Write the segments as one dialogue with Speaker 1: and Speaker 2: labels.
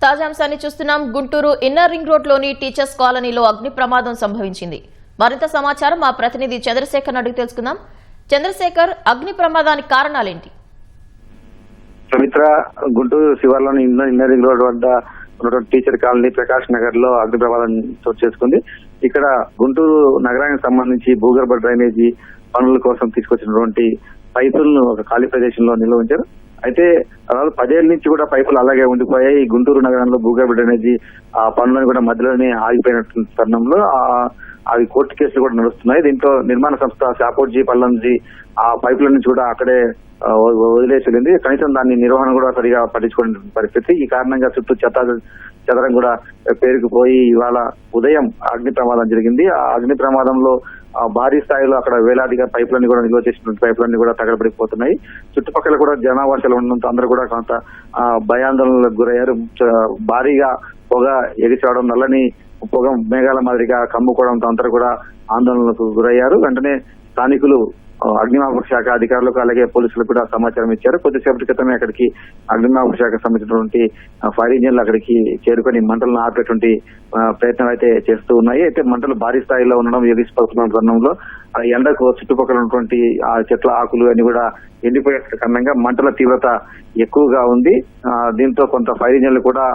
Speaker 1: తాజా అంశాన్ని చూస్తున్నాం. గుంటూరు ఇన్నర్ రింగ్ రోడ్ లోని టీచర్స్ కాలనీలో అగ్ని ప్రమాదం సంభవించింది. మరింత సమాచారం మా ప్రతినిధి చంద్రశేఖర్ అడిగి తెలుసుకుందాం. చంద్రశేఖర్, అగ్ని ప్రమాదానికి కారణాలేంటి?
Speaker 2: పవిత్ర గుంటూరు శివార్లోని ఇన్నర్ రింగ్ రోడ్ వద్ద టీచర్ కాలనీ ప్రకాష్ నగర్ లో అగ్ని ప్రమాదం చోటు చేసుకుంది. ఇక్కడ గుంటూరు నగరానికి సంబంధించి భూగర్భ డ్రైనేజీ పనుల కోసం తీసుకొచ్చినటువంటి పైపులను ఒక ఖాళీ ప్రదేశంలో నిల్వ ఉంచారు. అయితే దాదాపు 10 ఏళ్ల నుంచి కూడా పైపులు అలాగే ఉండిపోయాయి. గుంటూరు నగరంలో భూగర్భ డ్రైనేజీ ఆ పనులను కూడా మధ్యలోనే ఆగిపోయిన తరుణంలో అవి కోర్టు కేసులు కూడా నడుస్తున్నాయి. దీంతో నిర్మాణ సంస్థ శాపోర్జీ పల్లంజీ ఆ పైపుల నుంచి కూడా అక్కడే వదిలేసింది. కనీసం దాన్ని నిర్వహణ కూడా సరిగా పట్టించుకునే పరిస్థితి. ఈ కారణంగా చుట్టూ చెదరం కూడా పేరుకుపోయి ఇవాళ ఉదయం అగ్ని ప్రమాదం జరిగింది. ఆ అగ్ని ప్రమాదంలో భారీ స్థాయిలో అక్కడ వేలాదిగా పైపులన్నీ కూడా నిల్వ చేసినటువంటి పైపులన్నీ కూడా తగలబడిపోతున్నాయి. చుట్టుపక్కల కూడా జనావాసాలు ఉండడంతో అందరూ కూడా కొంత భయాందోళనలకు గురయ్యారు. భారీగా పొగ ఎగిసిరావడం, నల్లని పొగ మేఘాల మాదిరిగా కమ్ముకోవడంతో అందరూ కూడా ఆందోళనలకు గురయ్యారు. వెంటనే స్థానికులు అగ్నిమాపక శాఖ అధికారులకు అలాగే పోలీసులకు కూడా సమాచారం ఇచ్చారు. కొద్దిసేపటి క్రితమే అక్కడికి అగ్నిమాపక శాఖకు సంబంధించినటువంటి ఫైర్ ఇంజిన్లు అక్కడికి చేరుకొని మంటలను ఆపేటువంటి ప్రయత్నం అయితే చేస్తూ ఉన్నాయి. అయితే మంటలు భారీ స్థాయిలో ఉండడం, ఎగిసిపోతున్న తరుణంలో ఎండకు చుట్టుపక్కల ఉన్నటువంటి ఆ చెట్ల ఆకులు అన్ని కూడా ఎండిపోయే కారణంగా మంటల తీవ్రత ఎక్కువగా ఉంది. దీంతో కొంత ఫైర్ ఇంజిన్లు కూడా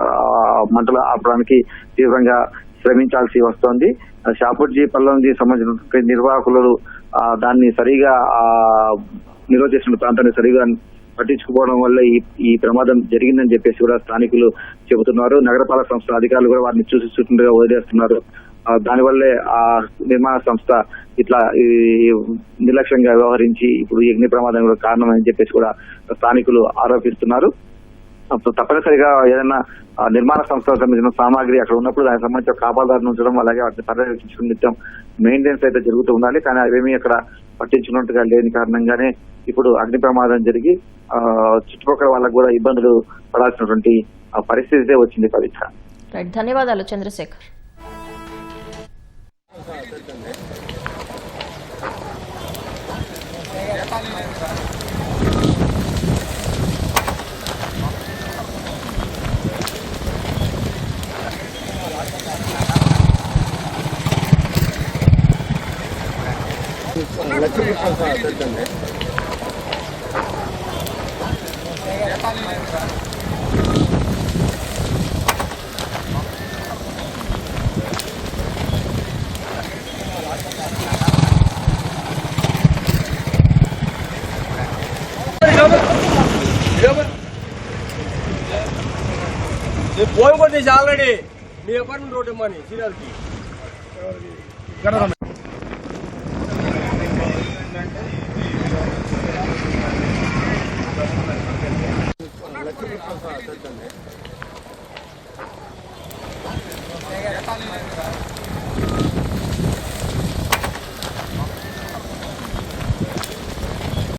Speaker 2: మంటలు ఆపడానికి తీవ్రంగా శ్రమించాల్సి వస్తోంది. షాపూర్జీ పల్లంజీ సంబంధించిన నిర్వాహకులు దాన్ని సరిగా నిల్వ చేసిన ప్రాంతాన్ని సరిగా పట్టించుకోవడం వల్ల ఈ ప్రమాదం జరిగిందని చెప్పేసి కూడా స్థానికులు చెబుతున్నారు. నగరపాలక సంస్థ అధికారులు కూడా వారిని చూస్తుండగా వదిలేస్తున్నారు. దానివల్లే ఆ నిర్మాణ సంస్థ ఇట్లా నిర్లక్ష్యంగా వ్యవహరించి ఇప్పుడు ఈ అగ్ని ప్రమాదం కూడా కారణమని చెప్పేసి కూడా స్థానికులు ఆరోపిస్తున్నారు. తప్పనిసరిగా ఏదైనా నిర్మాణ సంస్థలకు సంబంధించిన సామాగ్రి అక్కడ ఉన్నప్పుడు దానికి సంబంధించిన కాపాదారుని ఉంచడం, అలాగే వాటిని పర్యవేక్షించడం నిత్యం మెయింటెనెన్స్ అయితే జరుగుతూ ఉండాలి. కానీ అవేమీ అక్కడ పట్టించుకున్నట్టుగా లేని కారణంగానే ఇప్పుడు అగ్ని ప్రమాదం జరిగి చుట్టుపక్కల వాళ్ళకు కూడా ఇబ్బందులు పడాల్సినటువంటి పరిస్థితి వచ్చింది. పవిత్ర,
Speaker 1: ధన్యవాదాలు చంద్రశేఖర్.
Speaker 3: ఫోన్ కొట్టేసి ఆల్రెడీ మీ అపార్ట్మెంట్ రోడ్ ఇమ్మని సీరియల్కి లక్ష్మీ